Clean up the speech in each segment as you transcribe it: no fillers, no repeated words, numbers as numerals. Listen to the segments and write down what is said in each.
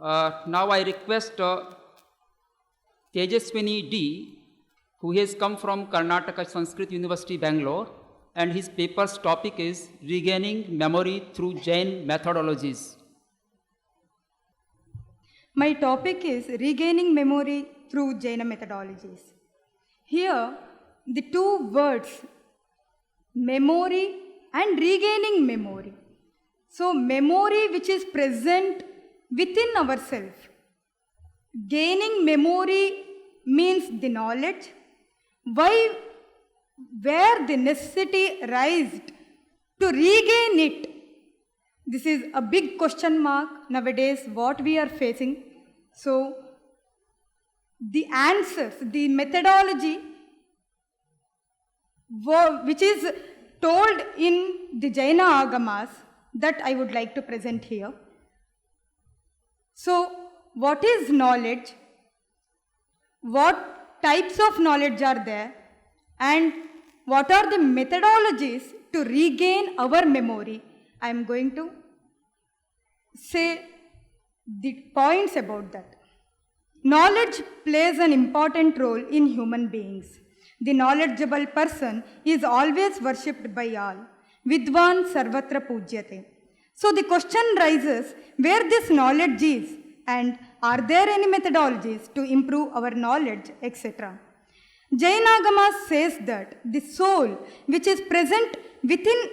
Now I request Tejaswini D, who has come from Karnataka Sanskrit University, Bangalore, and his paper's topic is Regaining Memory Through Jain Methodologies. My topic is Regaining Memory Through Jaina Methodologies. Here, the two words, memory and regaining memory. So, memory which is present within ourselves. Gaining memory means the knowledge. Why, where the necessity arises to regain it? This is a big question mark nowadays, what we are facing. So, the answers, the methodology which is told in the Jaina Agamas, that I would like to present here. So, what is knowledge? What types of knowledge are there? And what are the methodologies to regain our memory? I am going to say the points about that. Knowledge plays an important role in human beings. The knowledgeable person is always worshipped by all. Vidwan sarvatra pujyate. So the question rises where this knowledge is and are there any methodologies to improve our knowledge, etc. Jainagama says that the soul which is present within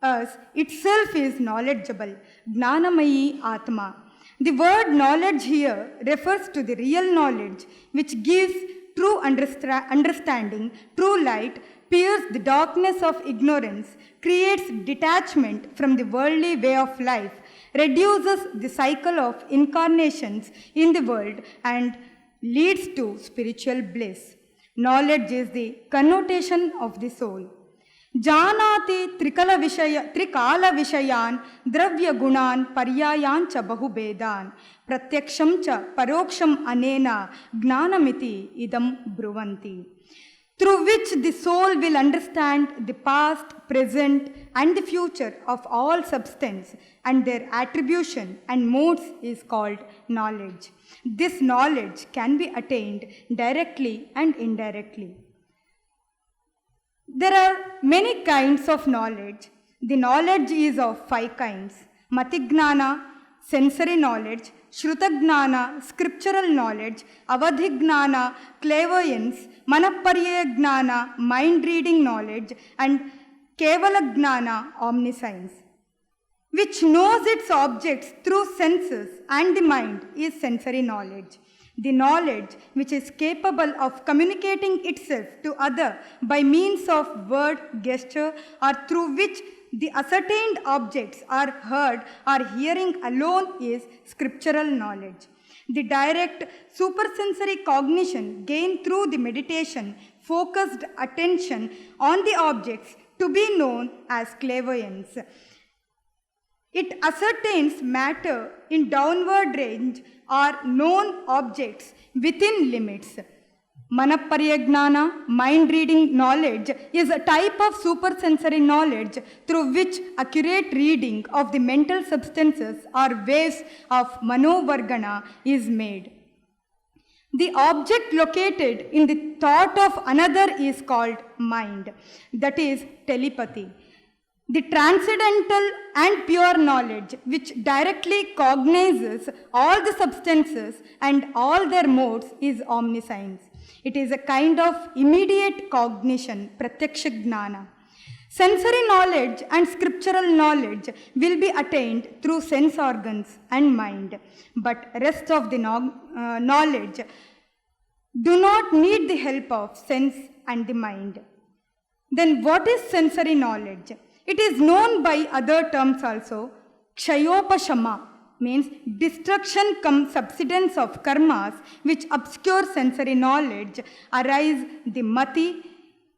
us itself is knowledgeable, Gnanamayi Atma. The word knowledge here refers to the real knowledge which gives true understanding, true light, pierces the darkness of ignorance, creates detachment from the worldly way of life, reduces the cycle of incarnations in the world, and leads to spiritual bliss. Knowledge is the connotation of the soul. Janati trikala vishayan dravya gunan paryayan cha bahubedan pratyaksham cha paroksham anena gnanamiti idam bruvanti. Through which the soul will understand the past, present and the future of all substance, and their attribution and modes is called knowledge. This knowledge can be attained directly and indirectly. There are many kinds of knowledge. The knowledge is of 5 kinds. Matignana, sensory knowledge; Shrutagnana, scriptural knowledge; Avadhignana, clairvoyance; Manaparyagnana, mind-reading knowledge; and Kevalagnana, omniscience. Which knows its objects through senses and the mind is sensory knowledge. The knowledge which is capable of communicating itself to other by means of word, gesture, or through which the ascertained objects are heard or hearing alone is scriptural knowledge. The direct supersensory cognition gained through the meditation, focused attention on the objects to be known as clairvoyance. It ascertains matter in downward range or known objects within limits. Manaparyagnana, mind-reading knowledge, is a type of supersensory knowledge through which accurate reading of the mental substances or waves of manovargana is made. The object located in the thought of another is called mind, that is telepathy. The transcendental and pure knowledge which directly cognizes all the substances and all their modes is omniscience. It is a kind of immediate cognition, pratyaksha gnana. Sensory knowledge and scriptural knowledge will be attained through sense organs and mind, but rest of the knowledge do not need the help of sense and the mind. Then what is sensory knowledge? It is known by other terms also. Kshayopashama means destruction cum subsidence of karmas which obscure sensory knowledge arise the mati,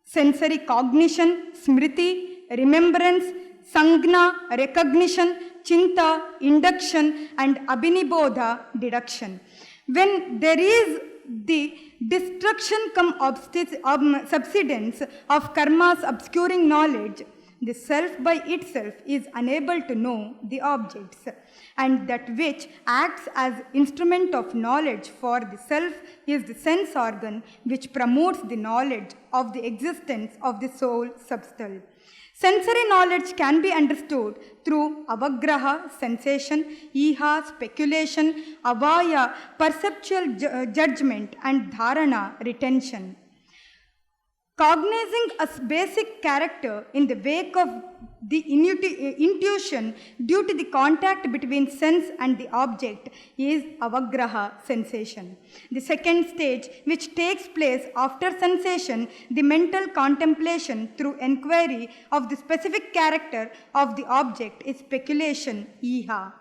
sensory cognition, smriti, remembrance, sangna, recognition, chinta, induction, and abhinibodha, deduction. When there is the destruction cum subsidence of karmas obscuring knowledge, The self by itself is unable to know the objects, and that which acts as instrument of knowledge for the self is the sense organ which promotes the knowledge of the existence of the soul substance. Sensory knowledge can be understood through avagraha, sensation, iha, speculation, avaya, perceptual judgment, and dharana, retention. Cognizing a basic character in the wake of the intuition due to the contact between sense and the object is avagraha, sensation. The second stage, which takes place after sensation, the mental contemplation through enquiry of the specific character of the object, is speculation, iha.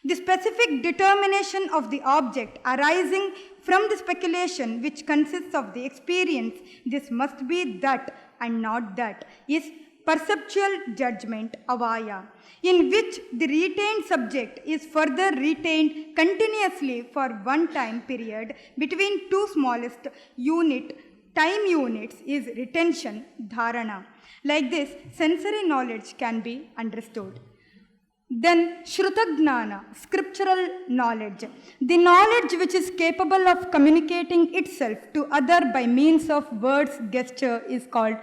The specific determination of the object arising from the speculation, which consists of the experience, this must be that and not that, is perceptual judgment, avaya, in which the retained subject is further retained continuously for one time period between two smallest time units, is retention, dharana. Like this, sensory knowledge can be understood. Then Shrutagnana, scriptural knowledge. The knowledge which is capable of communicating itself to other by means of words, gesture is called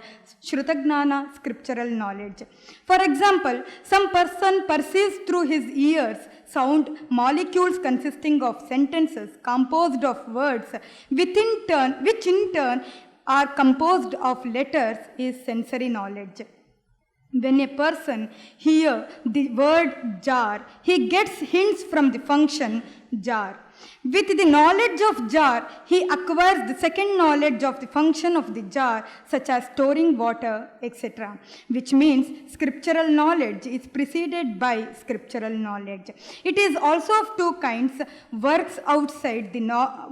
Shrutagnana, scriptural knowledge. For example, some person perceives through his ears sound molecules consisting of sentences composed of words, which in turn are composed of letters, is sensory knowledge. When a person hears the word jar, he gets hints from the function jar. With the knowledge of jar, he acquires the second knowledge of the function of the jar, such as storing water, etc., which means scriptural knowledge is preceded by scriptural knowledge. It is also of two kinds: works outside the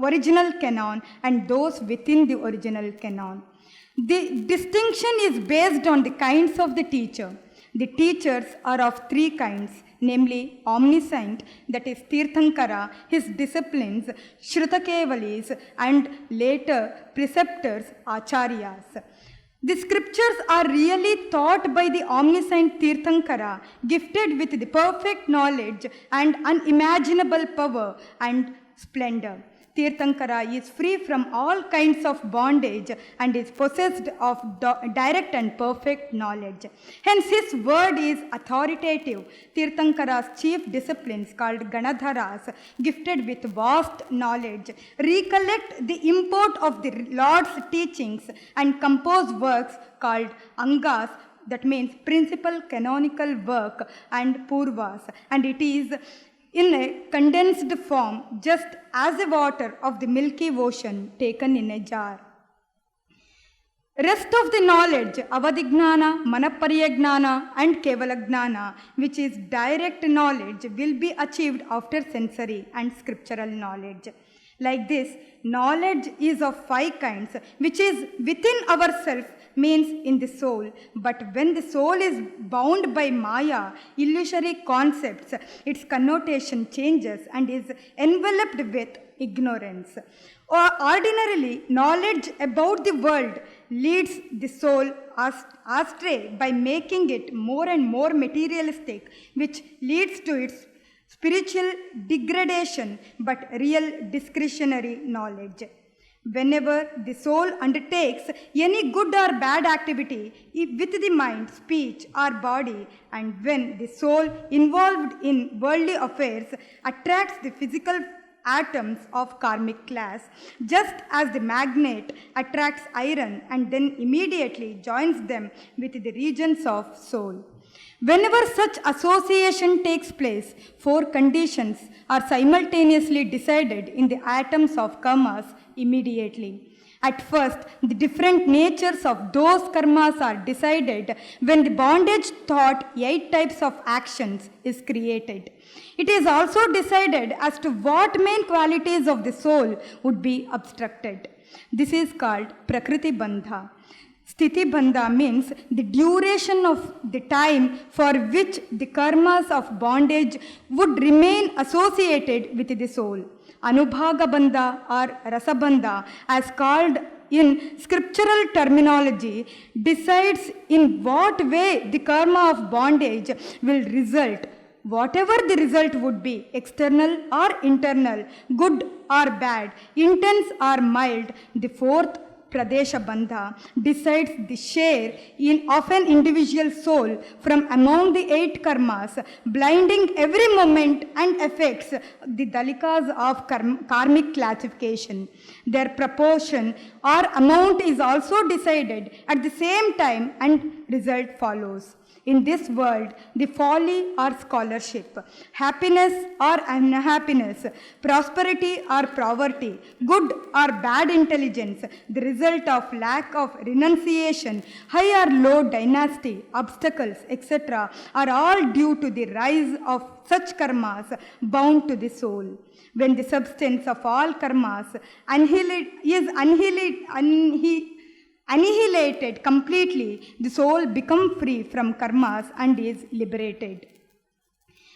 original canon and those within the original canon. The distinction is based on the kinds of the teacher. The teachers are of three kinds, namely omniscient, that is Tirthankara, his disciplines, Shrutakevalis, and later preceptors, Acharyas. The scriptures are really taught by the omniscient Tirthankara, gifted with the perfect knowledge and unimaginable power and splendor. Tirthankara is free from all kinds of bondage and is possessed of direct and perfect knowledge. Hence, his word is authoritative. Tirthankara's chief disciplines, called Ganadharas, gifted with vast knowledge, recollect the import of the Lord's teachings and compose works called Angas, that means principal canonical work, and Purvas, and it is in a condensed form, just as the water of the milky ocean taken in a jar. Rest of the knowledge, Avadignana, Manaparyagnana, and Kevalagnana, which is direct knowledge, will be achieved after sensory and scriptural knowledge. Like this, knowledge is of five kinds, which is within ourselves, means in the soul. But when the soul is bound by Maya, illusory concepts, its connotation changes and is enveloped with ignorance. Ordinarily, knowledge about the world leads the soul astray by making it more and more materialistic, which leads to its spiritual degradation, but real discretionary knowledge. Whenever the soul undertakes any good or bad activity with the mind, speech, or body, and when the soul involved in worldly affairs attracts the physical atoms of karmic class, just as the magnet attracts iron and then immediately joins them with the regions of soul. Whenever such association takes place, four conditions are simultaneously decided in the atoms of karmas immediately. At first, the different natures of those karmas are decided when the bondage thought 8 types of actions is created. It is also decided as to what main qualities of the soul would be obstructed. This is called Prakriti Bandha. Sthiti Bandha means the duration of the time for which the karmas of bondage would remain associated with the soul. Anubhaga Bandha or Rasa Bandha, as called in scriptural terminology, decides in what way the karma of bondage will result. Whatever the result would be, external or internal, good or bad, intense or mild, the fourth Pradesha Bandha decides the share of an individual soul from among the 8 karmas, blinding every moment and affects the dalikas of karmic classification. Their proportion or amount is also decided at the same time and result follows. In this world, the folly or scholarship, happiness or unhappiness, prosperity or poverty, good or bad intelligence, the result of lack of renunciation, high or low dynasty, obstacles, etc., are all due to the rise of such karmas bound to the soul. When the substance of all karmas is annihilated completely, the soul becomes free from karmas and is liberated.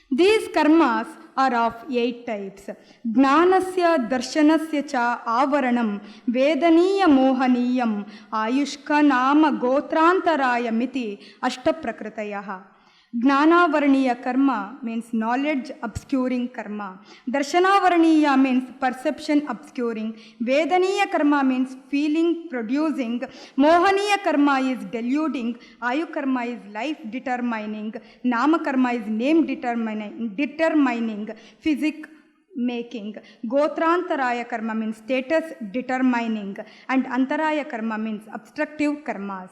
These karmas are of 8 types. Gnanasya darshanasya cha avaranam vedaniya mohaniyam ayushka nama gotrantaraya miti ashtaprakritayah. Gnanavaraniya karma means knowledge obscuring karma. Darshanavaraniya means perception obscuring. Vedaniya karma means feeling producing. Mohaniya karma is deluding. Ayu karma is life determining. Nama karma is name determining. Physic making. Gotrantaraya karma means status determining, and antaraya karma means obstructive karmas.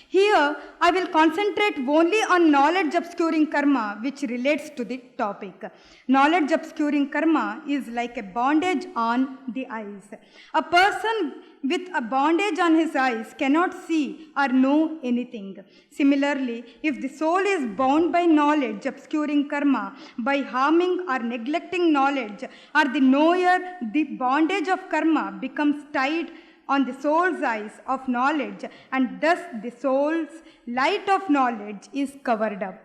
Here I will concentrate only on knowledge obscuring karma, which relates to the topic. Knowledge obscuring karma is like a bondage on the eyes. A person with a bondage on his eyes cannot see or know anything. Similarly, if the soul is bound by knowledge obscuring karma, by harming or neglecting knowledge, or the knower, the bondage of karma becomes tied on the soul's eyes of knowledge, and thus the soul's light of knowledge is covered up.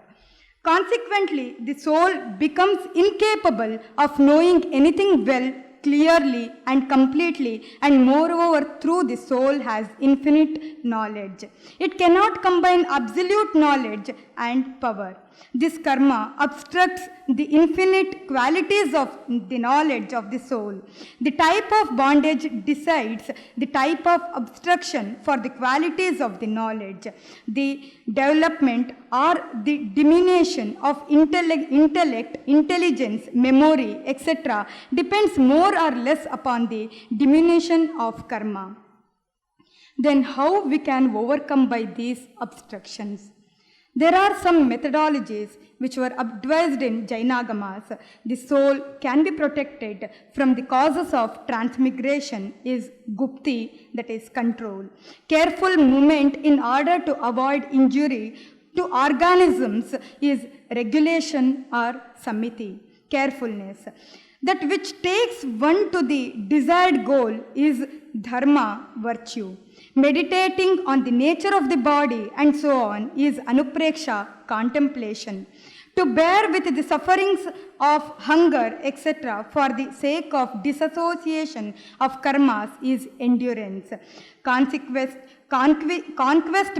Consequently, the soul becomes incapable of knowing anything well, clearly and completely, and moreover through the soul has infinite knowledge. It cannot combine absolute knowledge and power. This karma obstructs the infinite qualities of the knowledge of the soul. The type of bondage decides the type of obstruction for the qualities of the knowledge. The development or the diminution of intellect, intelligence, memory, etc. depends more or less upon the diminution of karma. Then how we can overcome by these obstructions? There are some methodologies which were advised in Jainagamas. The soul can be protected from the causes of transmigration is gupti, that is control. Careful movement in order to avoid injury to organisms is regulation or samiti, carefulness. That which takes one to the desired goal is dharma, virtue. Meditating on the nature of the body and so on is Anukriksha, contemplation. To bear with the sufferings of hunger, etc., for the sake of disassociation of karmas is endurance. Conquest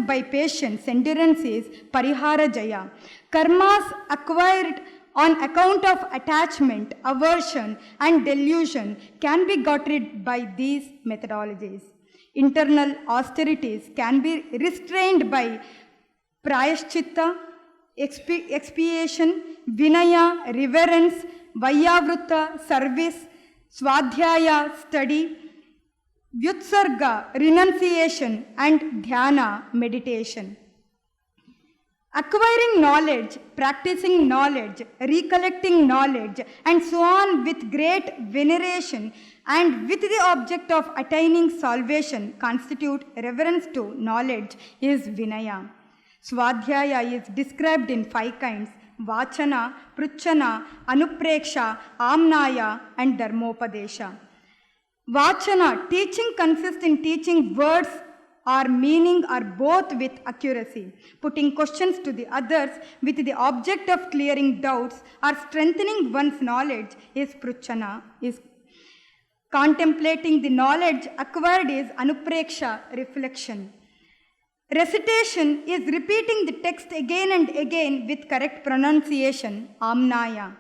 by patience, endurance is parihara jaya. Karmas acquired on account of attachment, aversion, and delusion can be got rid by these methodologies. Internal austerities can be restrained by prayashchitta, expiation, vinaya, reverence, vayavruta, service, swadhyaya, study, vyutsarga, renunciation, and dhyana, meditation. Acquiring knowledge, practicing knowledge, recollecting knowledge, and so on with great veneration and with the object of attaining salvation constitute reverence to knowledge is vinaya. Swadhyaya is described in 5 kinds: vachana, pruchana, anupreksha, amnaya, and dharmopadesha. Vachana, teaching consists in teaching words or meaning or both with accuracy. Putting questions to the others with the object of clearing doubts or strengthening one's knowledge is pruchana. Contemplating the knowledge acquired is Anukriksha, reflection. Recitation is repeating the text again and again with correct pronunciation, Amnaya.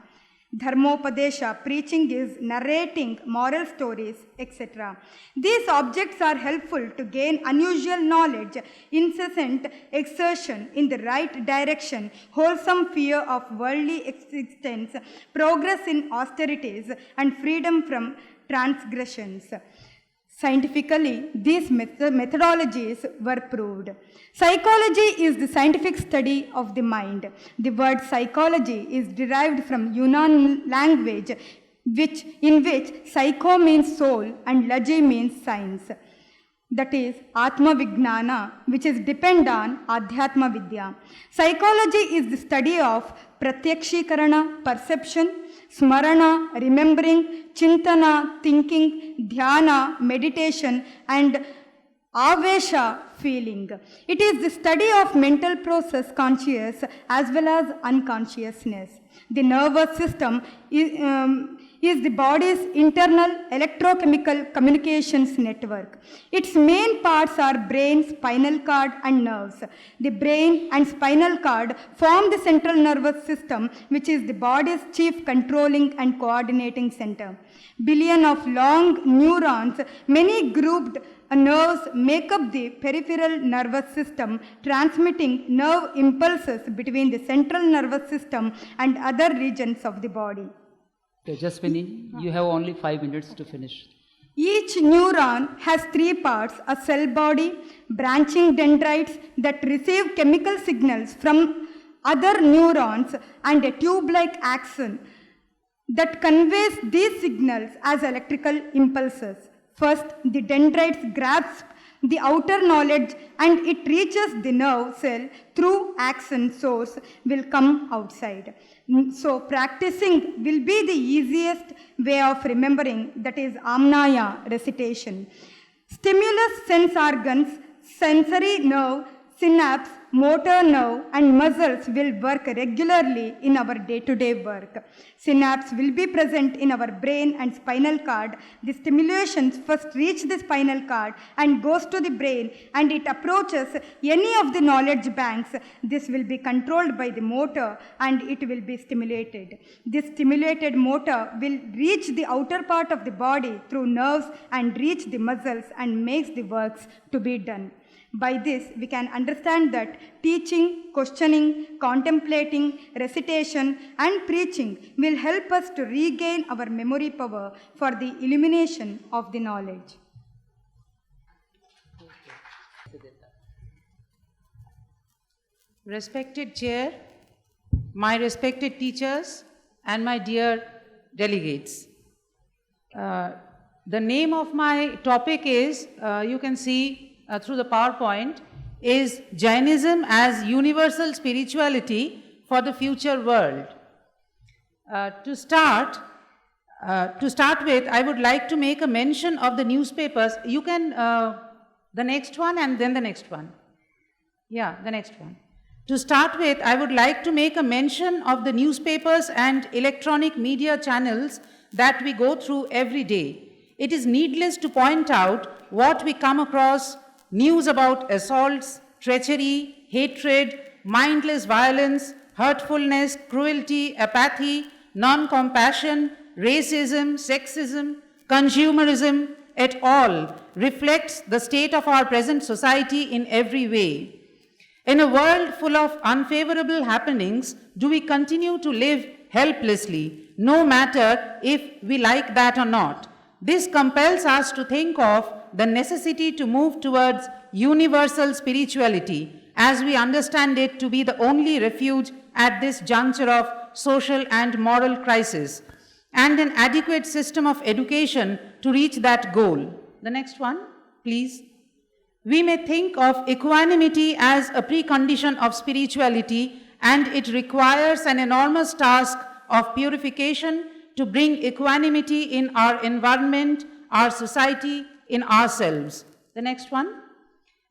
Dharmopadesha, preaching is narrating moral stories, etc. These objects are helpful to gain unusual knowledge, incessant exertion in the right direction, wholesome fear of worldly existence, progress in austerities, and freedom from transgressions. Scientifically, these methodologies were proved. Psychology is the scientific study of the mind. The word psychology is derived from Yunnan language, in which psycho means soul and logy means science. That is Atma Vijnana, which is depend on Adhyatma Vidya. Psychology is the study of Pratyakshikarana, perception, Smarana, remembering, Chintana, thinking, Dhyana, meditation, and Avesha, feeling. It is the study of mental process, conscious as well as unconsciousness. The nervous system is the body's internal electrochemical communications network. Its main parts are brain, spinal cord, and nerves. The brain and spinal cord form the central nervous system, which is the body's chief controlling and coordinating center. Billion of long neurons, many grouped nerves make up the peripheral nervous system, transmitting nerve impulses between the central nervous system and other regions of the body. Okay, just finish. You have only 5 minutes to finish. Each neuron has 3 parts, a cell body, branching dendrites that receive chemical signals from other neurons, and a tube-like axon that conveys these signals as electrical impulses. First, the dendrites grasp the outer knowledge and it reaches the nerve cell through axon source will come outside. So practicing will be the easiest way of remembering, that is Amnaya, recitation. Stimulus sense organs, sensory nerve, synapse, motor nerve, and muscles will work regularly in our day-to-day work. Synapse will be present in our brain and spinal cord. The stimulations first reach the spinal cord and goes to the brain, and it approaches any of the knowledge banks. This will be controlled by the motor and it will be stimulated. This stimulated motor will reach the outer part of the body through nerves and reach the muscles and makes the works to be done. By this, we can understand that teaching, questioning, contemplating, recitation, and preaching will help us to regain our memory power for the illumination of the knowledge. Respected Chair, my respected teachers, and my dear delegates. The name of my topic is, you can see through the PowerPoint, is Jainism as Universal Spirituality for the Future World. To start with, I would like to make a mention of the newspapers. You can, the next one and then the next one. Yeah, the next one. To start with, I would like to make a mention of the newspapers and electronic media channels that we go through every day. It is needless to point out what we come across: news about assaults, treachery, hatred, mindless violence, hurtfulness, cruelty, apathy, non-compassion, racism, sexism, consumerism, et al. Reflects the state of our present society in every way. In a world full of unfavorable happenings, do we continue to live helplessly, no matter if we like that or not? This compels us to think of the necessity to move towards universal spirituality, as we understand it to be the only refuge at this juncture of social and moral crisis, and an adequate system of education to reach that goal. The next one, please. We may think of equanimity as a precondition of spirituality, and it requires an enormous task of purification to bring equanimity in our environment, our society, in ourselves. The next one.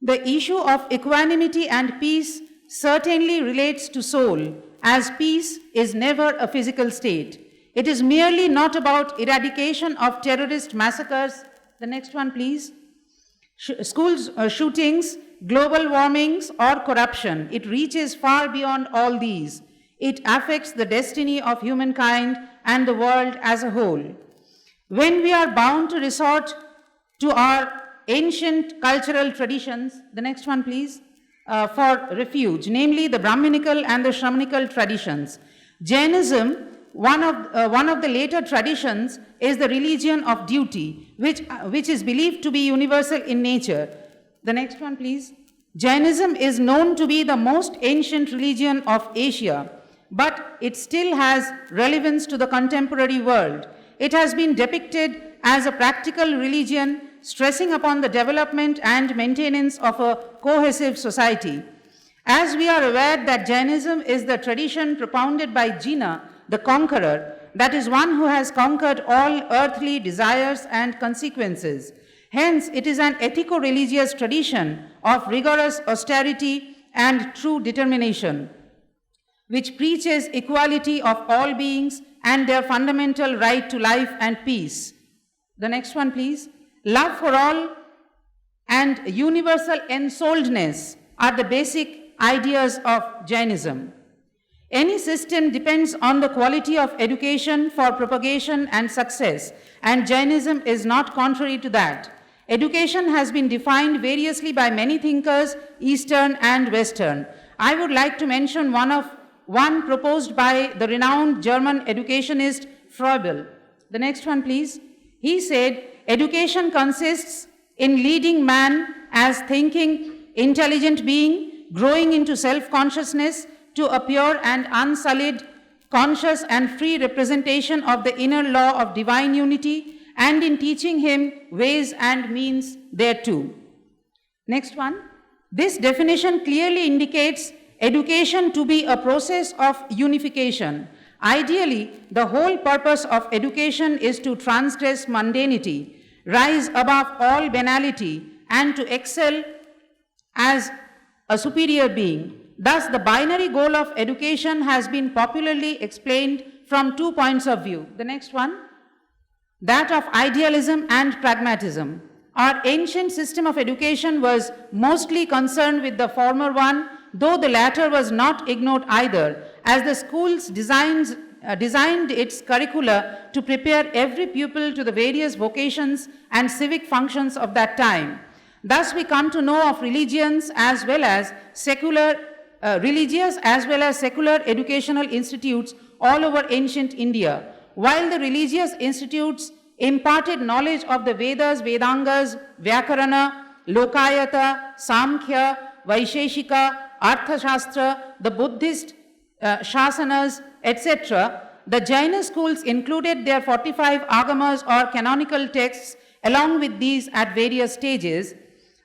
The issue of equanimity and peace certainly relates to soul, as peace is never a physical state. It is merely not about eradication of terrorist massacres. The next one, please. Schools shootings, global warmings, or corruption. It reaches far beyond all these. It affects the destiny of humankind and the world as a whole. When we are bound to resort to our ancient cultural traditions, the next one please, for refuge, namely the Brahminical and the Shramanical traditions. Jainism, one of the later traditions, is the religion of duty, which is believed to be universal in nature. The next one please. Jainism is known to be the most ancient religion of Asia, but it still has relevance to the contemporary world. It has been depicted as a practical religion, stressing upon the development and maintenance of a cohesive society. As we are aware that Jainism is the tradition propounded by Jaina, the conqueror, that is one who has conquered all earthly desires and consequences. Hence, it is an ethico-religious tradition of rigorous austerity and true determination, which preaches equality of all beings and their fundamental right to life and peace. The next one, please. Love for all and universal ensouledness are the basic ideas of Jainism. Any system depends on the quality of education for propagation and success, and Jainism is not contrary to that. Education has been defined variously by many thinkers, Eastern and Western. I would like to mention one proposed by the renowned German educationist Sril. The next one, please. He said, education consists in leading man as thinking, intelligent being, growing into self-consciousness to a pure and unsullied, conscious and free representation of the inner law of divine unity, and in teaching him ways and means thereto. Next one. This definition clearly indicates education to be a process of unification. Ideally, the whole purpose of education is to transgress mundanity, rise above all banality, and to excel as a superior being. Thus, the binary goal of education has been popularly explained from 2 points of view. The next one, that of idealism and pragmatism. Our ancient system of education was mostly concerned with the former one, though the latter was not ignored either, as the schools designed its curricula to prepare every pupil to the various vocations and civic functions of that time. Thus, we come to know of religious as well as secular educational institutes all over ancient India. While the religious institutes imparted knowledge of the Vedas, Vedangas, Vyakarana, Lokayata, Samkhya, Vaisheshika, Arthashastra, the Buddhist Shasanas, etc., the Jaina schools included their 45 agamas or canonical texts along with these at various stages.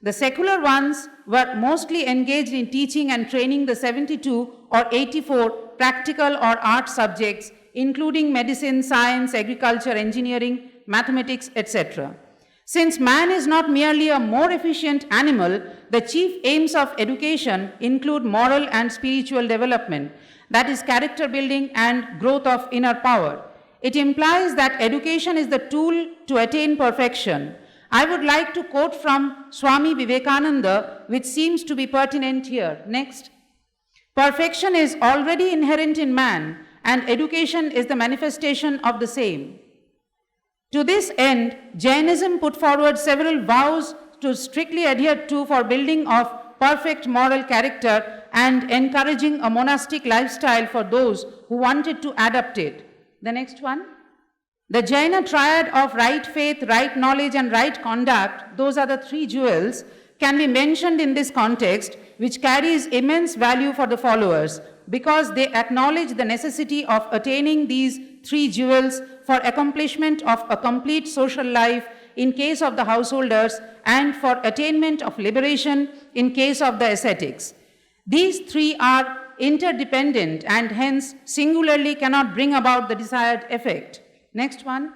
The secular ones were mostly engaged in teaching and training the 72 or 84 practical or art subjects, including medicine, science, agriculture, engineering, mathematics, etc. Since man is not merely a more efficient animal, the chief aims of education include moral and spiritual development, that is, character building and growth of inner power. It implies that education is the tool to attain perfection. I would like to quote from Swami Vivekananda, which seems to be pertinent here. Next. Perfection is already inherent in man, and education is the manifestation of the same. To this end, Jainism put forward several vows to strictly adhere to for building of perfect moral character and encouraging a monastic lifestyle for those who wanted to adopt it. The next one. The Jaina triad of right faith, right knowledge, and right conduct, those are the 3 jewels, can be mentioned in this context, which carries immense value for the followers, because they acknowledge the necessity of attaining these 3 jewels for accomplishment of a complete social life in case of the householders and for attainment of liberation in case of the ascetics. These 3 are interdependent and hence singularly cannot bring about the desired effect. Next one.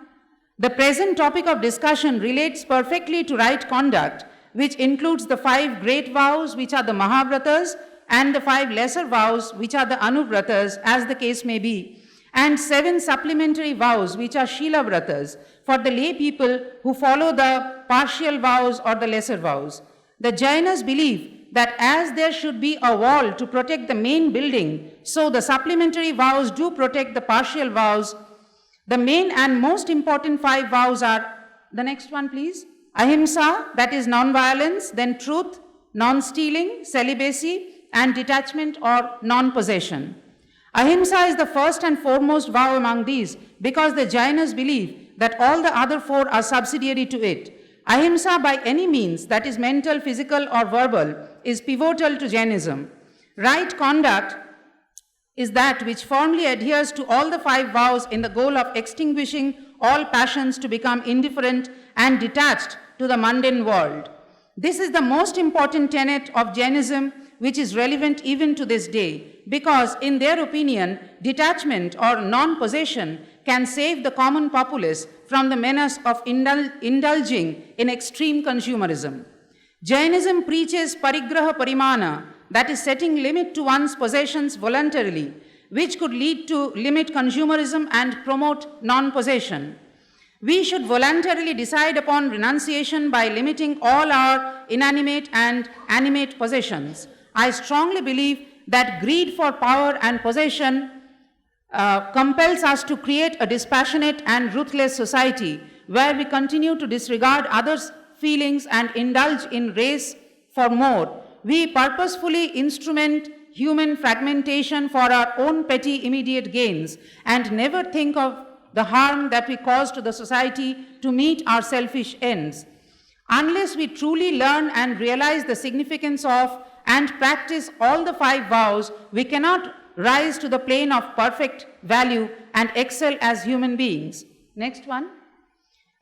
The present topic of discussion relates perfectly to right conduct, which includes the 5 great vows, which are the Mahavratas, and the 5 lesser vows, which are the Anubratas, as the case may be. and 7 supplementary vows, which are Shila Vratas, for the lay people who follow the partial vows or the lesser vows. The Jainas believe that as there should be a wall to protect the main building, so the supplementary vows do protect the partial vows. The main and most important 5 vows are, the next one please, ahimsa, that is non-violence, then truth, non-stealing, celibacy, and detachment or non-possession. Ahimsa is the first and foremost vow among these because the Jainas believe that all the other 4 are subsidiary to it. Ahimsa by any means, that is mental, physical or verbal, is pivotal to Jainism. Right conduct is that which firmly adheres to all the 5 vows in the goal of extinguishing all passions to become indifferent and detached to the mundane world. This is the most important tenet of Jainism, which is relevant even to this day, because in their opinion, detachment or non-possession can save the common populace from the menace of indulging in extreme consumerism. Jainism preaches parigraha parimana, that is setting limit to one's possessions voluntarily, which could lead to limit consumerism and promote non-possession. We should voluntarily decide upon renunciation by limiting all our inanimate and animate possessions. I strongly believe that greed for power and possession compels us to create a dispassionate and ruthless society where we continue to disregard others' feelings and indulge in race for more. We purposefully instrument human fragmentation for our own petty immediate gains and never think of the harm that we cause to the society to meet our selfish ends. Unless we truly learn and realize the significance of and practice all the 5 vows, we cannot rise to the plane of perfect value and excel as human beings. Next one.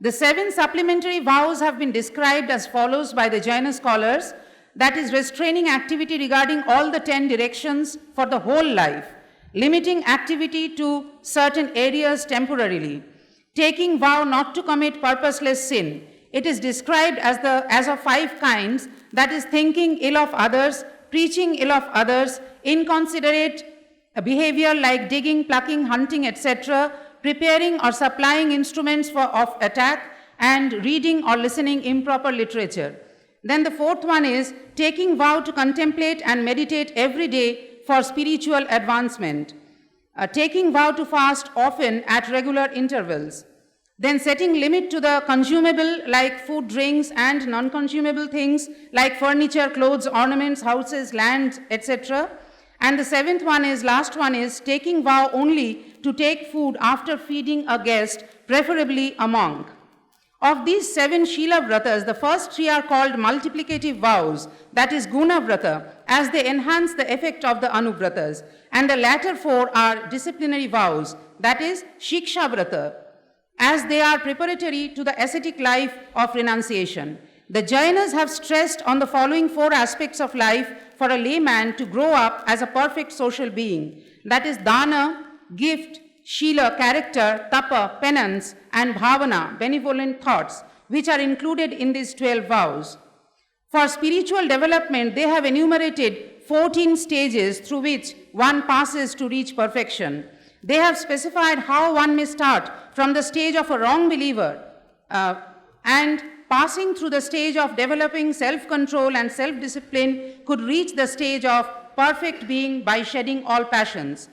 The 7 supplementary vows have been described as follows by the Jaina scholars, that is restraining activity regarding all the 10 directions for the whole life, limiting activity to certain areas temporarily, taking vow not to commit purposeless sin. It is described as of 5 kinds, that is thinking ill of others, preaching ill of others, inconsiderate behavior like digging, plucking, hunting, etc., preparing or supplying instruments of attack, and reading or listening improper literature. Then the 4th one is taking vow to contemplate and meditate every day for spiritual advancement, taking vow to fast often at regular intervals, then setting limit to the consumable like food, drinks, and non-consumable things like furniture, clothes, ornaments, houses, land, etc. And the 7th one is, last one is, taking vow only to take food after feeding a guest, preferably a monk. Of these 7 Shila Vratas, the first 3 are called multiplicative vows, that is Guna Vrata, as they enhance the effect of the Anubratas. And the latter 4 are disciplinary vows, that is Shiksha Vrata, as they are preparatory to the ascetic life of renunciation. The Jainas have stressed on the following 4 aspects of life for a layman to grow up as a perfect social being, that is dana, gift, shila, character, tapa, penance, and bhavana, benevolent thoughts, which are included in these 12 vows. For spiritual development, they have enumerated 14 stages through which one passes to reach perfection. They have specified how one may start from the stage of a wrong believer and passing through the stage of developing self-control and self-discipline could reach the stage of perfect being by shedding all passions.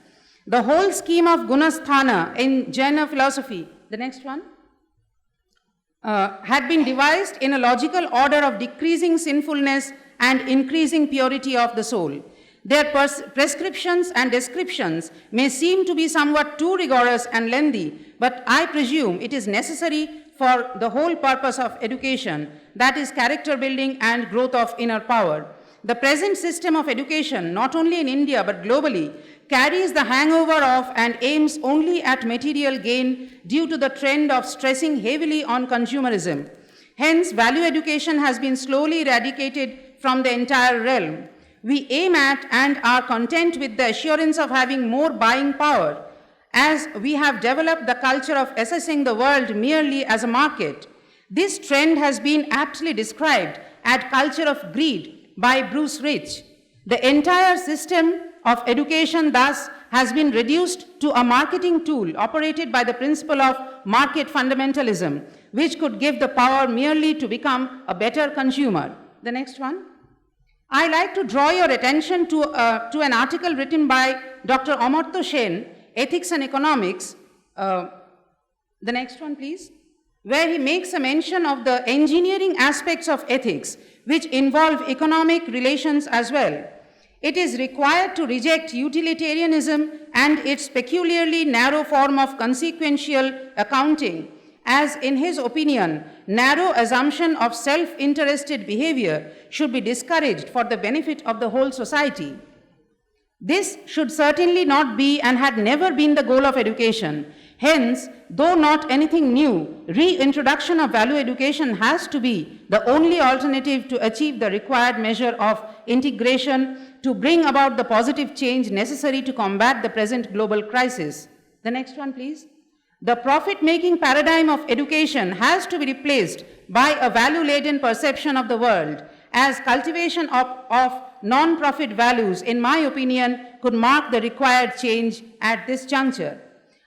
The whole scheme of Gunasthana in Jaina philosophy, the next one, had been devised in a logical order of decreasing sinfulness and increasing purity of the soul. Their prescriptions and descriptions may seem to be somewhat too rigorous and lengthy, but I presume it is necessary for the whole purpose of education, that is character building and growth of inner power. The present system of education, not only in India but globally, carries the hangover of and aims only at material gain due to the trend of stressing heavily on consumerism. Hence, value education has been slowly eradicated from the entire realm. We aim at and are content with the assurance of having more buying power, as we have developed the culture of assessing the world merely as a market. This trend has been aptly described as culture of greed by Bruce Rich. The entire system of education thus has been reduced to a marketing tool operated by the principle of market fundamentalism, which could give the power merely to become a better consumer. The next one. I like to draw your attention to an article written by Dr. Amartya Sen, Ethics and Economics. The next one, please. Where he makes a mention of the engineering aspects of ethics, which involve economic relations as well. It is required to reject utilitarianism and its peculiarly narrow form of consequential accounting, as in his opinion, narrow assumption of self-interested behavior should be discouraged for the benefit of the whole society. This should certainly not be and had never been the goal of education. Hence, though not anything new, reintroduction of value education has to be the only alternative to achieve the required measure of integration to bring about the positive change necessary to combat the present global crisis. The next one, please. The profit-making paradigm of education has to be replaced by a value-laden perception of the world, as cultivation of non-profit values, in my opinion, could mark the required change at this juncture.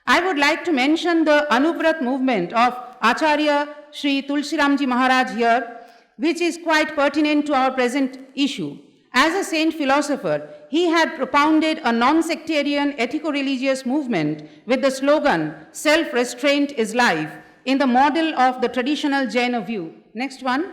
I would like to mention the Anubrat movement of Acharya Sri Shiramji Maharaj here, which is quite pertinent to our present issue. As a saint philosopher, he had propounded a non-sectarian ethico-religious movement with the slogan, "Self-restraint is life," in the model of the traditional Jaina view. Next one.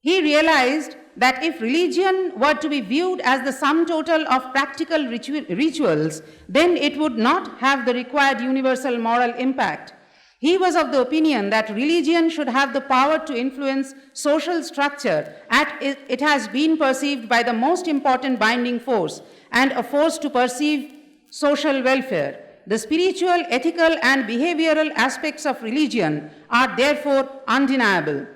He realized that if religion were to be viewed as the sum total of practical rituals, then it would not have the required universal moral impact. He was of the opinion that religion should have the power to influence social structure as it has been perceived by the most important binding force and a force to perceive social welfare. The spiritual, ethical, and behavioral aspects of religion are therefore undeniable.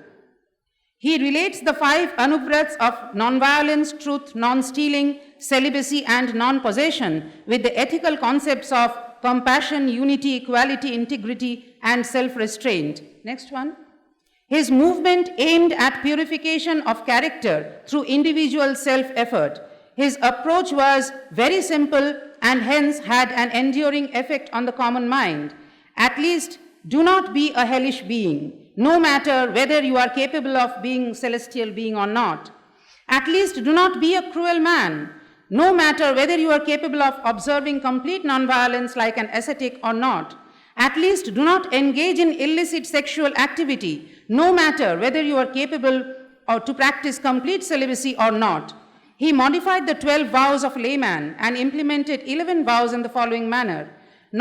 He relates the 5 anubrats of nonviolence, truth, non-stealing, celibacy, and non-possession with the ethical concepts of compassion, unity, equality, integrity, and self-restraint. Next one. His movement aimed at purification of character through individual self-effort. His approach was very simple and hence had an enduring effect on the common mind. At least, do not be a hellish being, no matter whether you are capable of being a celestial being or not. At least, do not be a cruel man, no matter whether you are capable of observing complete nonviolence like an ascetic or not. At least, do not engage in illicit sexual activity, no matter whether you are capable to practice complete celibacy or not. He modified the 12 vows of layman and implemented 11 vows in the following manner: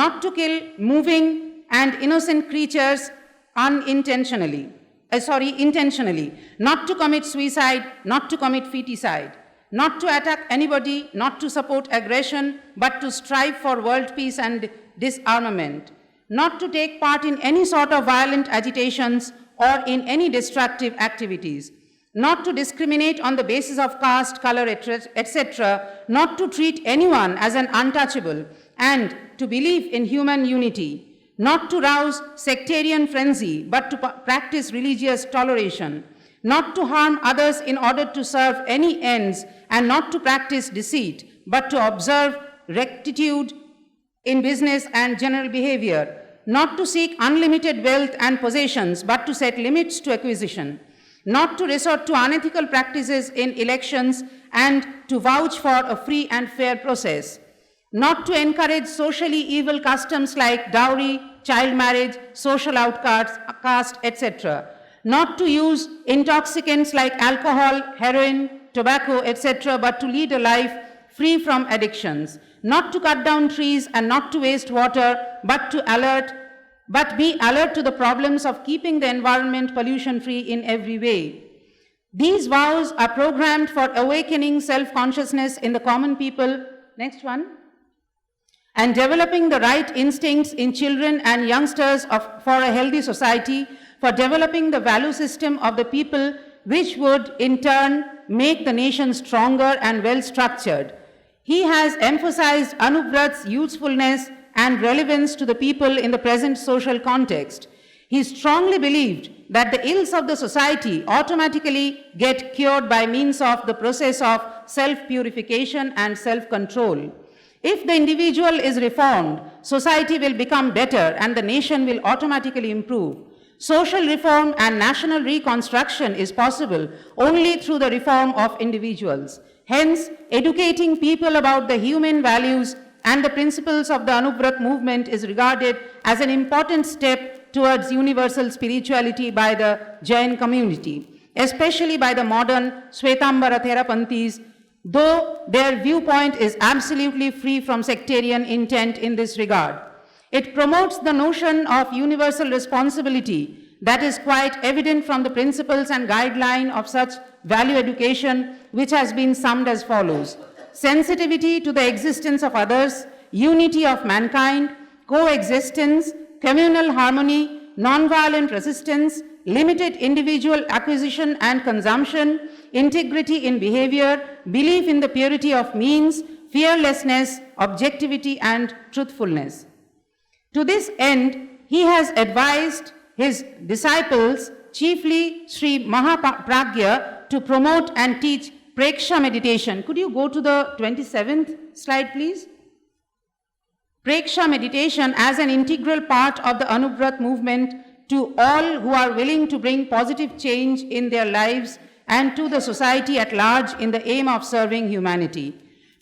not to kill moving and innocent creatures intentionally, not to commit suicide, not to commit feticide, not to attack anybody, not to support aggression, but to strive for world peace and disarmament, not to take part in any sort of violent agitations or in any destructive activities, not to discriminate on the basis of caste, color, etc., not to treat anyone as an untouchable, and to believe in human unity, not to rouse sectarian frenzy, but to practice religious toleration, not to harm others in order to serve any ends, and not to practice deceit, but to observe rectitude in business and general behavior, not to seek unlimited wealth and possessions, but to set limits to acquisition, not to resort to unethical practices in elections, and to vouch for a free and fair process, not to encourage socially evil customs like dowry, child marriage, social outcast, etc., not to use intoxicants like alcohol, heroin, tobacco, etc., but to lead a life free from addictions, not to cut down trees and not to waste water, but be alert to the problems of keeping the environment pollution-free in every way. These vows are programmed for awakening self-consciousness in the common people. Next one. And developing the right instincts in children and youngsters for a healthy society, for developing the value system of the people, which would in turn make the nation stronger and well-structured. He has emphasized Anubrat's usefulness and relevance to the people in the present social context. He strongly believed that the ills of the society automatically get cured by means of the process of self-purification and self-control. If the individual is reformed, society will become better and the nation will automatically improve. Social reform and national reconstruction is possible only through the reform of individuals. Hence, educating people about the human values and the principles of the Anubrat movement is regarded as an important step towards universal spirituality by the Jain community, especially by the modern Svetambara Therapanthis, though their viewpoint is absolutely free from sectarian intent in this regard. It promotes the notion of universal responsibility that is quite evident from the principles and guideline of such value education, which has been summed as follows: sensitivity to the existence of others, unity of mankind, coexistence, communal harmony, nonviolent resistance, limited individual acquisition and consumption, integrity in behavior, belief in the purity of means, fearlessness, objectivity, and truthfulness. To this end, he has advised his disciples, chiefly Sri Mahapragya, to promote and teach Preksha meditation. Could you go to the 27th slide, please? Preksha meditation as an integral part of the Anubrat movement to all who are willing to bring positive change in their lives and to the society at large in the aim of serving humanity.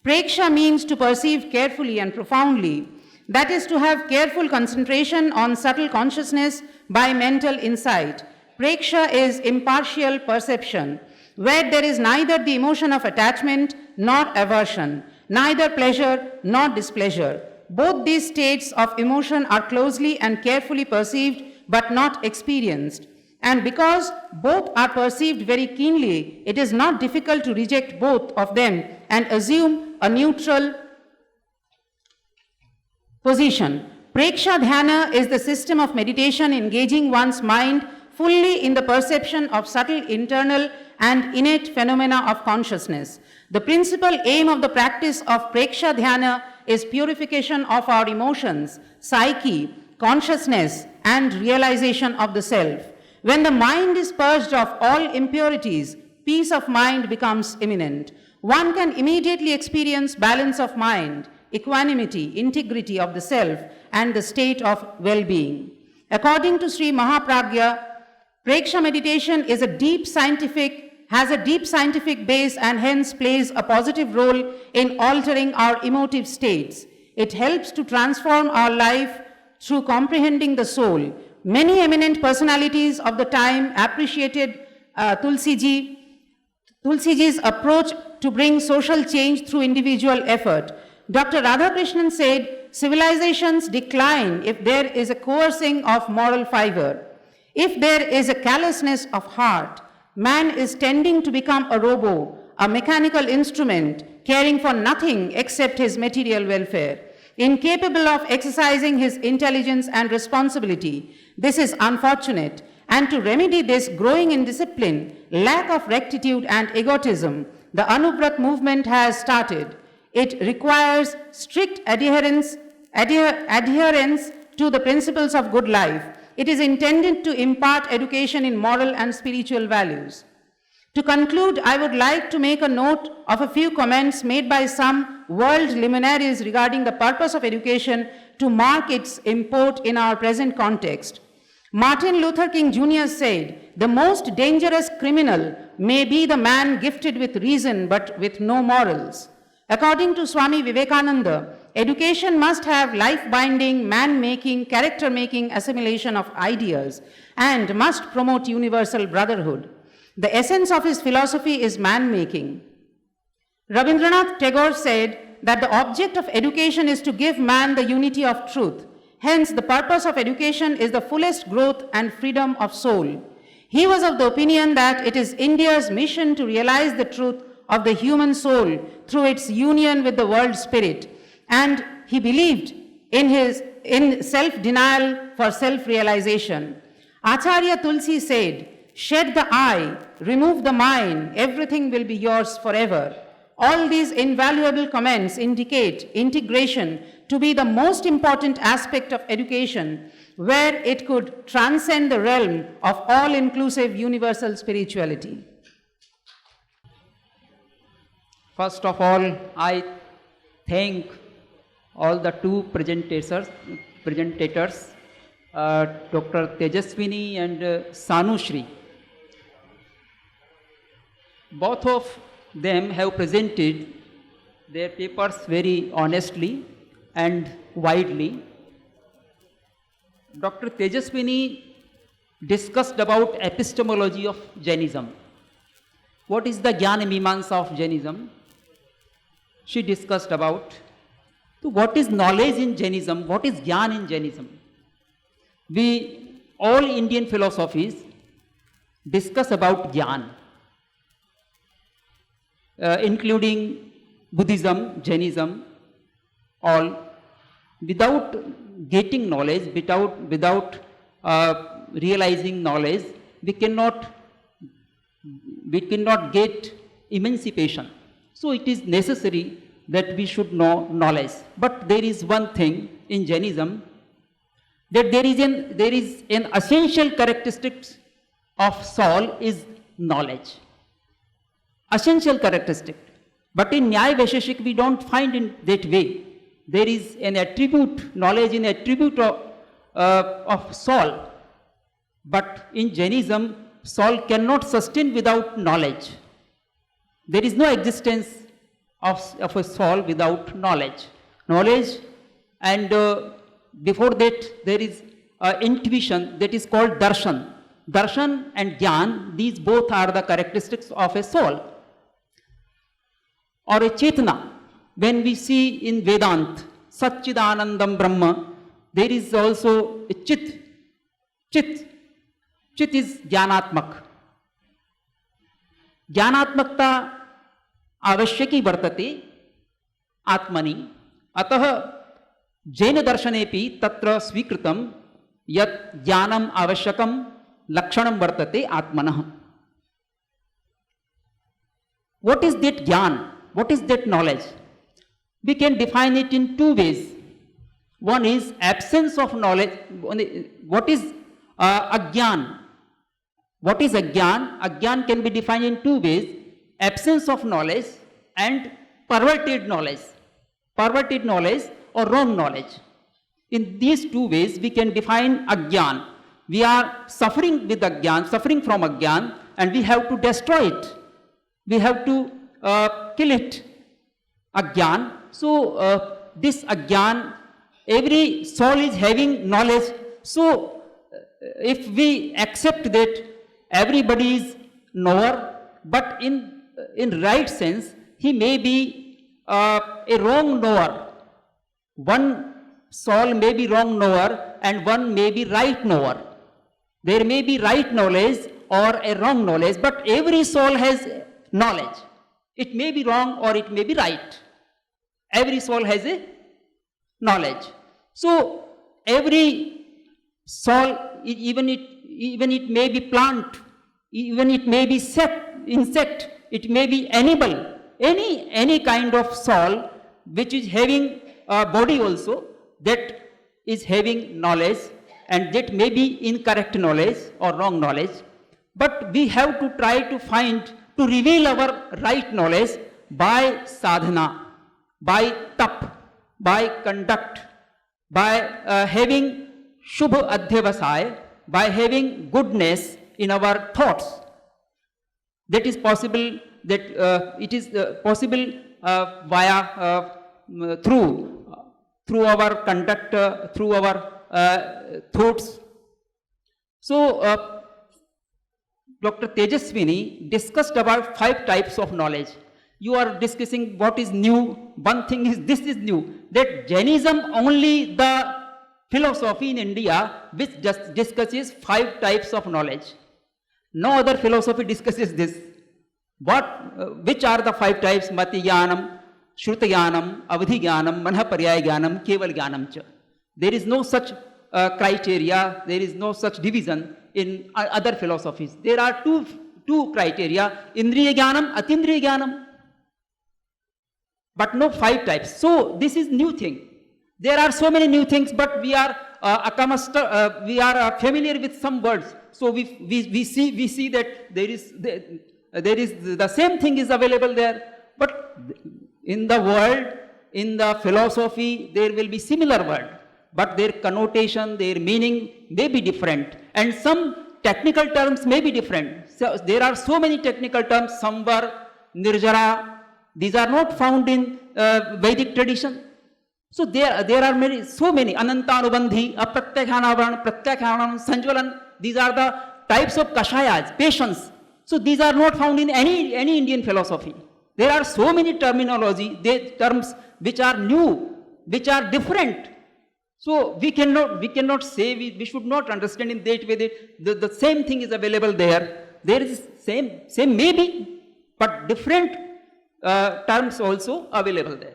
Preksha means to perceive carefully and profoundly. That is to have careful concentration on subtle consciousness by mental insight. Preksha is impartial perception, where there is neither the emotion of attachment nor aversion, neither pleasure nor displeasure. Both these states of emotion are closely and carefully perceived but not experienced. And because both are perceived very keenly, it is not difficult to reject both of them and assume a neutral position. Preksha dhyana is the system of meditation engaging one's mind fully in the perception of subtle internal and innate phenomena of consciousness. The principal aim of the practice of Preksha dhyana is purification of our emotions, psyche, consciousness, and realization of the self. When the mind is purged of all impurities, peace of mind becomes imminent. One can immediately experience balance of mind, equanimity, integrity of the self, and the state of well-being. According to Sri Mahapragya, Preksha meditation has a deep scientific base and hence plays a positive role in altering our emotive states. It helps to transform our life through comprehending the soul. Many eminent personalities of the time appreciated Tulsiji's approach to bring social change through individual effort. Dr. Radhakrishnan said, civilizations decline if there is a coercing of moral fiber. If there is a callousness of heart, man is tending to become a robo, a mechanical instrument, caring for nothing except his material welfare, incapable of exercising his intelligence and responsibility. This is unfortunate, and to remedy this growing indiscipline, lack of rectitude and egotism, the Anubrat movement has started. It requires strict adherence to the principles of good life. It is intended to impart education in moral and spiritual values. To conclude, I would like to make a note of a few comments made by some world luminaries regarding the purpose of education to mark its import in our present context. Martin Luther King Jr. said, "The most dangerous criminal may be the man gifted with reason but with no morals." According to Swami Vivekananda, education must have life-binding, man-making, character-making assimilation of ideas and must promote universal brotherhood. The essence of his philosophy is man-making. Rabindranath Tagore said that the object of education is to give man the unity of truth. Hence, the purpose of education is the fullest growth and freedom of soul. He was of the opinion that it is India's mission to realize the truth of the human soul through its union with the world spirit, and he believed in self-denial for self-realization. Acharya Tulsi said, "Shed the eye, remove the mind, everything will be yours forever." All these invaluable comments indicate integration to be the most important aspect of education, where it could transcend the realm of all-inclusive universal spirituality. First of all, I thank all the two presentators, Dr. Tejaswini and Sanushri. Both of them have presented their papers very honestly and widely. Dr. Tejaswini discussed about epistemology of Jainism. What is the Jnana Mimamsa of Jainism? She discussed about what is knowledge in Jainism, what is Jnana in Jainism. All Indian philosophies discuss about Jnana, including Buddhism, Jainism, all. Without getting knowledge, without realizing knowledge, we cannot get emancipation. So it is necessary that we should know knowledge. But there is one thing in Jainism, that there is an essential characteristic of soul is knowledge. Essential characteristic. But in Nyaya Vaisheshik we don't find in that way. There is an attribute, knowledge in attribute of soul. But in Jainism, soul cannot sustain without knowledge. There is no existence of a soul without knowledge. Knowledge, and before that there is intuition, that is called darshan. Darshan and Gyan, these both are the characteristics of a soul. Or a Chetana. When we see in Vedant, Satchidanandam Brahma, there is also a Chit. Chit is Jnanatmak. Jnanatmakta आवश्यकी वर्तते आत्मनि, अतः जैन दर्शनेपि तत्र स्वीकृतं यत् ज्ञानम् आवश्यकं लक्षणं वर्तते आत्मनः. What is that jnana? What is that knowledge? We can define it in two ways. One is absence of knowledge. What is ajnan? What is ajnan? Ajnan can be defined in two ways. Absence of knowledge and perverted knowledge. Perverted knowledge or wrong knowledge. In these two ways we can define ajnan. We are suffering with ajnan, suffering from ajnan, and we have to destroy it. We have to kill it. Ajnan. So this ajnan, every soul is having knowledge. So if we accept that everybody is knower, but in right sense, he may be a wrong knower. One soul may be wrong knower and one may be right knower. There may be right knowledge or a wrong knowledge, but every soul has knowledge. It may be wrong or it may be right. Every soul has a knowledge. So every soul, even it may be plant, even it may be insect, it may be animal, any kind of soul which is having a body also, that is having knowledge, and that may be incorrect knowledge or wrong knowledge. But we have to try to reveal our right knowledge by sadhana, by tap, by conduct, by having shubha adhyavasaya, by having goodness in our thoughts. That is possible, that it is possible via through our conduct, through our thoughts. So Dr. Tejaswini discussed about 5 types of knowledge. You are discussing what is new. One thing is, this is new, that Jainism only the philosophy in India which just discusses 5 types of knowledge. No other philosophy discusses this. Which are the 5 types? Mati Jnanam, Shruta Jnanam, Avadhi Jnanam, Manhaparyaya Jnanam, Keval Jnanam cha. There is no such criteria, there is no such division in other philosophies. There are two criteria, Indriya Jnanam, Atindriya Jnanam, but no 5 types. So this is new thing. There are so many new things, but we are familiar with some words. So we see that there is the same thing is available there. But in the world in the philosophy there will be similar word, but their connotation, their meaning may be different, and some technical terms may be different. So there are so many technical terms, samvar, nirjara, these are not found in Vedic tradition. So there are many, so many, anantanubandhi, apratyakhanavarana, pratyakhanam, sanjvalan, these are the types of kashayas, patience. So these are not found in any Indian philosophy. There are so many terminology, terms which are new, which are different. So we cannot say, we should not understand in that way that the same thing is available there. There is same maybe, but different terms also available there.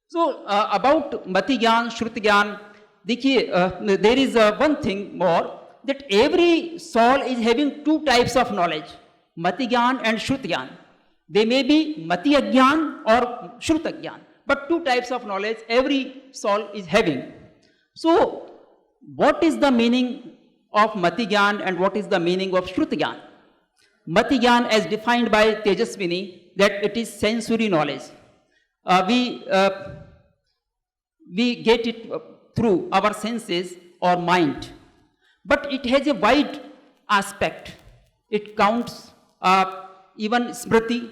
So about Mati Gyan, Shruti Gyan, there is one thing more, that every soul is having two types of knowledge, Mati Gyan and Shruti Gyan. They may be Mati Agyan or Shruta Gyan, but two types of knowledge every soul is having. So what is the meaning of Mati Gyan and what is the meaning of Shruti Gyan? Mati Gyan, as defined by Tejaswini, that it is sensory knowledge. We get it through our senses or mind, but it has a wide aspect. It counts even smriti,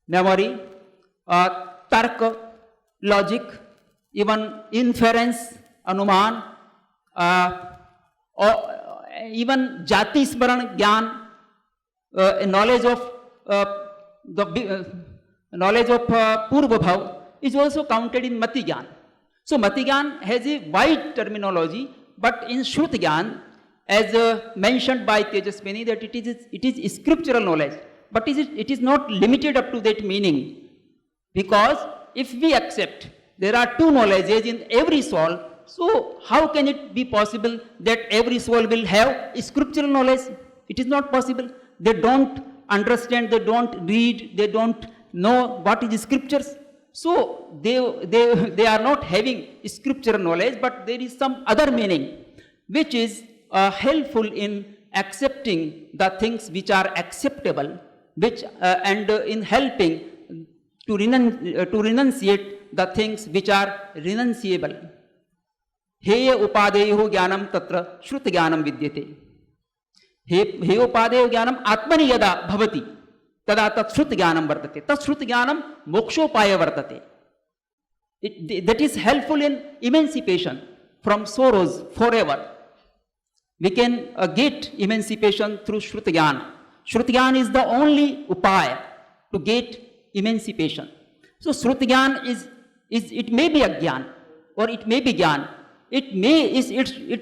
memory, tarka, logic, even inference, anuman, or even jati smaran gyan, knowledge of purva bhav is also counted in Mati Gyan. So Mati Gyan has a wide terminology, but in Shruti Gyan, as mentioned by Tejaswini, that it is scriptural knowledge, but it is not limited up to that meaning, because if we accept there are two knowledges in every soul, so how can it be possible that every soul will have scriptural knowledge? It is not possible. They don't understand, they don't read, they don't know what is scriptures. So they are not having scriptural knowledge, but there is some other meaning which is helpful in accepting the things which are acceptable, which and in helping to renunciate the things which are renunciable. Heya upadeyo jnanam tatra shruti jnanam vidyate. Heya upadeyo jnanam atmani yada bhavati tada tat shruti jnanam vartate. Tat shruti jnanam mokshopaya vartate. That is helpful in emancipation from sorrows forever. We can get emancipation through Shruti Jnana. Shruti Jnana is the only upaya to get emancipation. So Shruti Jnana is it may be a Jnana or it may be Jnana. It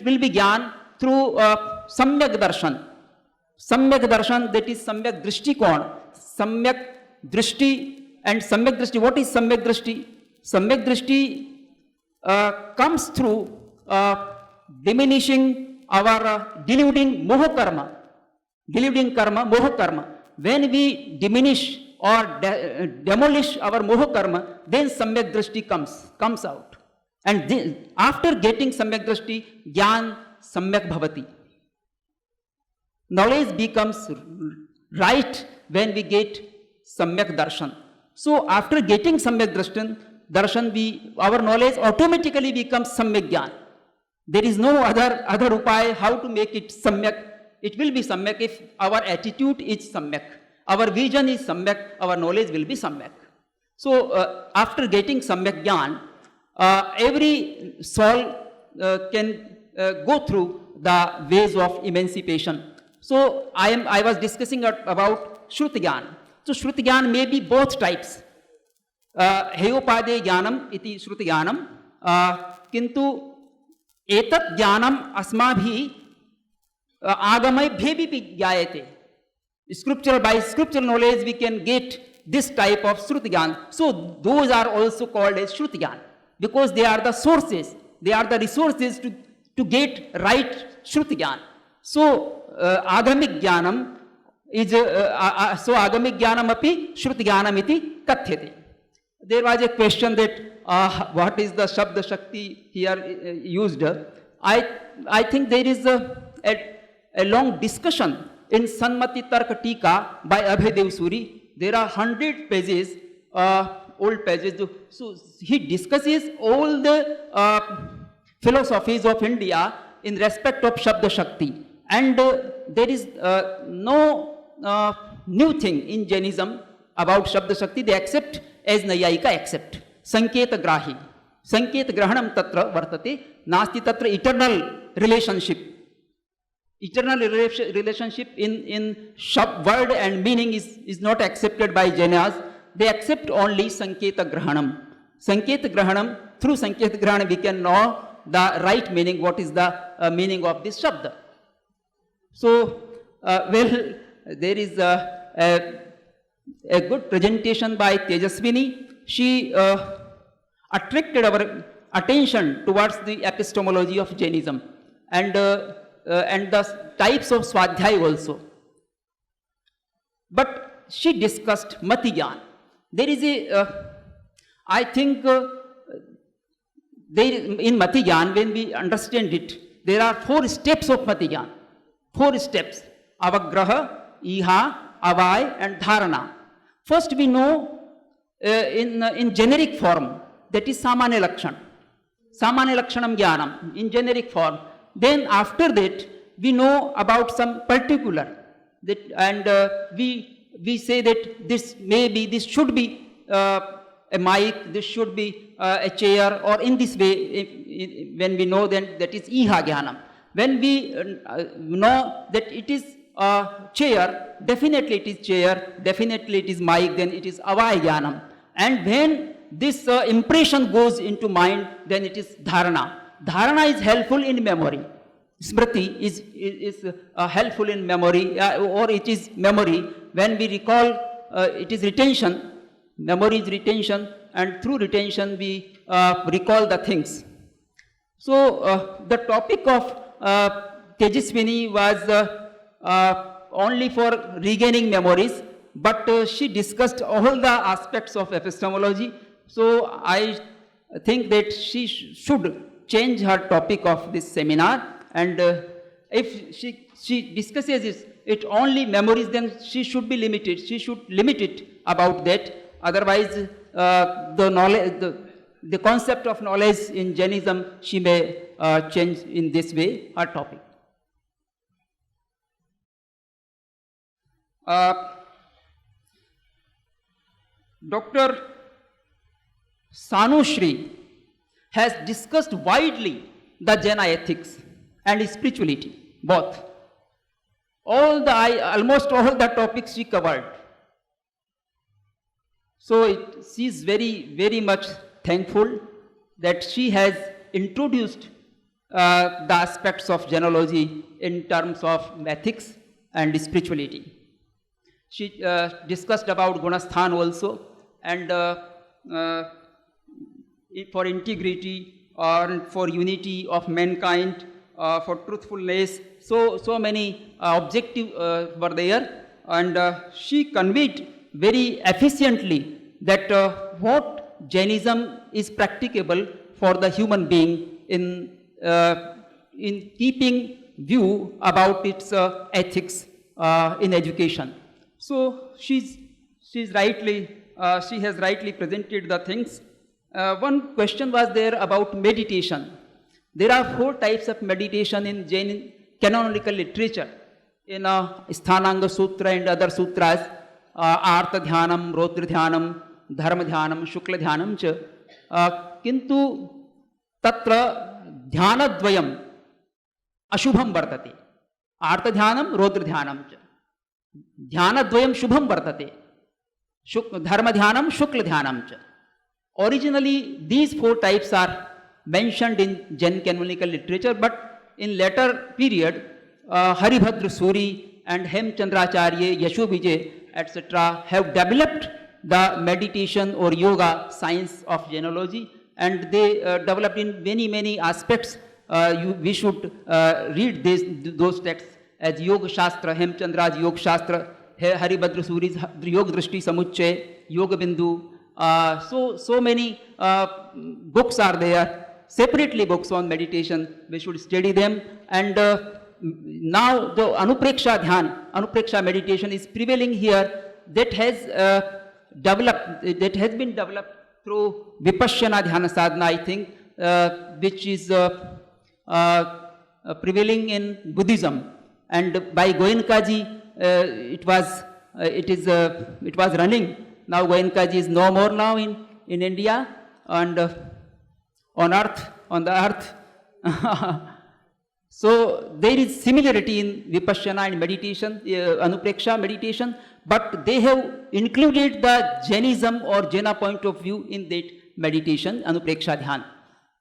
will be Jnana through Samyak Darshan. Samyak Darshan, that is Samyak Drishti Kon. Samyak Drishti and Samyak Drishti. What is Samyak Drishti? Samyak Drishti comes through diminishing our deluding moha karma, deluding karma, moha karma. When we diminish or demolish our moha karma, then Samyak Drishti comes out. And after getting Samyak Drishti, Jnana Samyak Bhavati. Knowledge becomes right when we get Samyak Darshan. So after getting Samyak Darshan, our knowledge automatically becomes Samyak Jnana. There is no other upaya how to make it Samyak. It will be Samyak if our attitude is Samyak, our vision is Samyak, our knowledge will be Samyak. So after getting Samyak Jnana, every soul can go through the ways of emancipation. So I was discussing about Shruti Jnana. So Shruti Jnana may be both types. Heyopade Jnanam iti Shruti Jnanam, kintu etat Jnanam asmabhi agamay bhebi jayate. By scriptural knowledge we can get this type of Shruti Jnana. So those are also called as Shruti Jnana, because they are the sources, they are the resources to get right Shruti Jnana. So Agamik Jnanam is so Agamik Jnanam api Shruti Jnanam iti kathyate. There was a question that what is the Shabda Shakti here used. I think there is a long discussion in Sanmati Tarka Tika by Abhay Dev Suri. There are 100 pages old pages. So he discusses all the philosophies of India in respect of Shabda Shakti. And there is no new thing in Jainism about Shabda Shakti. They accept as Nayayika accept. Sanketa Grahi. Sanket Grahanam Tatra Vartate. Nasti Tatra eternal relationship. Eternal relationship in word and meaning is not accepted by Jainas. They accept only Sanketa Grahanam. Sanketa Grahanam, through Sanketa Grahanam we can know the right meaning, what is the meaning of this Shabda. So, there is a good presentation by Tejaswini. She attracted our attention towards the epistemology of Jainism and the types of Swadhyay also. But she discussed Mati Gyan. There is I think, in Mati Gyan, when we understand it, there are 4 steps of Mati Gyan. 4 steps: Avagraha, Iha, Avay and Dharana. First we know in generic form, that is Samanya Lakshan. Samanya Lakshanam Jnanam, in generic form. Then after that, we know about some particular, that, and we say that this should be a mic, this should be a chair, or in this way, when we know, then that is Iha Jnanam. When we know that it is chair, definitely it is chair, definitely it is mic, then it is Avay Jnanam. And when this impression goes into mind, then it is Dharana. Dharana is helpful in memory. Smriti is helpful in memory, or it is memory. When we recall, it is retention. Memory is retention, and through retention we recall the things. So the topic of Tejaswini was only for regaining memories, but she discussed all the aspects of epistemology. So I think that she should change her topic of this seminar, and if she discusses it only memories, then she should be limited. She should limit it about that. Otherwise, the knowledge, the concept of knowledge in Jainism, she may change in this way her topic. Dr. Sanushri has discussed widely the Jaina ethics and spirituality, both. Almost all the topics she covered. So she is very, very much thankful that she has introduced the aspects of Jainology in terms of ethics and spirituality. She discussed about Gunasthan also, and for integrity or for unity of mankind, for truthfulness. So many objectives were there, and she conveyed very efficiently that what Jainism is practicable for the human being in keeping view about its ethics in education. So she has rightly presented the things. One question was there about meditation. There are 4 types of meditation in Jain canonical literature. In Sthananga Sutra and other sutras, Artha Dhyanam, Rodra Dhyanam, Dharma Dhyanam, Shukla Dhyanam cha. Kintu tatra dhyanadvayam ashubham vartate. Artha Dhyanam, Rodra Dhyanam cha. Dhyanadvayam shubham vartate. Dharma Dhyanam, Shukla Dhyanam cha. Originally, these 4 types are mentioned in Jain canonical literature, but in later period, Haribhadra Suri and Hemchandracharya, Yashu Vijay, etc. have developed the meditation or yoga science of Jainology, and they developed in many aspects. We should read those texts as Yoga Shastra, Hemchandra's Yoga Shastra, Haribhadra Suri's Yoga Drishti Samuchay, Yoga Bindu. So many books are there, separately books on meditation. We should study them. And now the Anukriksha Dhyan, Anukriksha meditation is prevailing here. That has developed, that has been developed through Vipassana Dhyana Sadhana, I think, which is prevailing in Buddhism. And by Goenkaji, it was running. Now Goenkaji is no more now in India, and on the earth. So there is similarity in Vipassana and meditation, Anukriksha meditation, but they have included the Jainism or Jaina point of view in that meditation, Anukriksha Dhyan.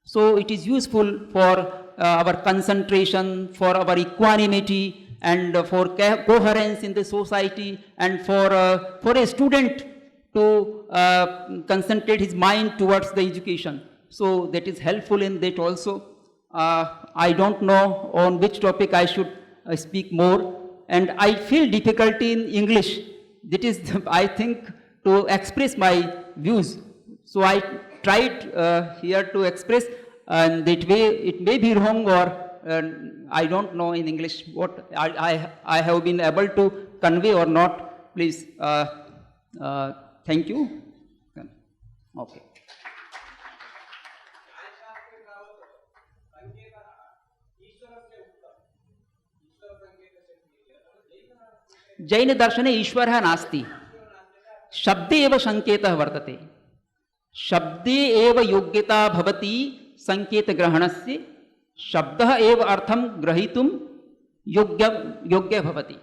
So it is useful for our concentration, for our equanimity, and for coherence in the society, and for a student to concentrate his mind towards the education. So that is helpful in that also. I don't know on which topic I should speak more, and I feel difficulty in English. That is, I think, to express my views. So I tried here to express, and that way it may be wrong, or I don't know in English what I have been able to convey or not. Please, thank you. Okay. Jain दर्शने ईश्वरः नास्ति, शब्दे एव संकेतः वर्तते, शब्दे एव योग्यता भवति संकेतग्रहणस्य, शब्दः एव अर्थं ग्रहीतुं योग्य भवति.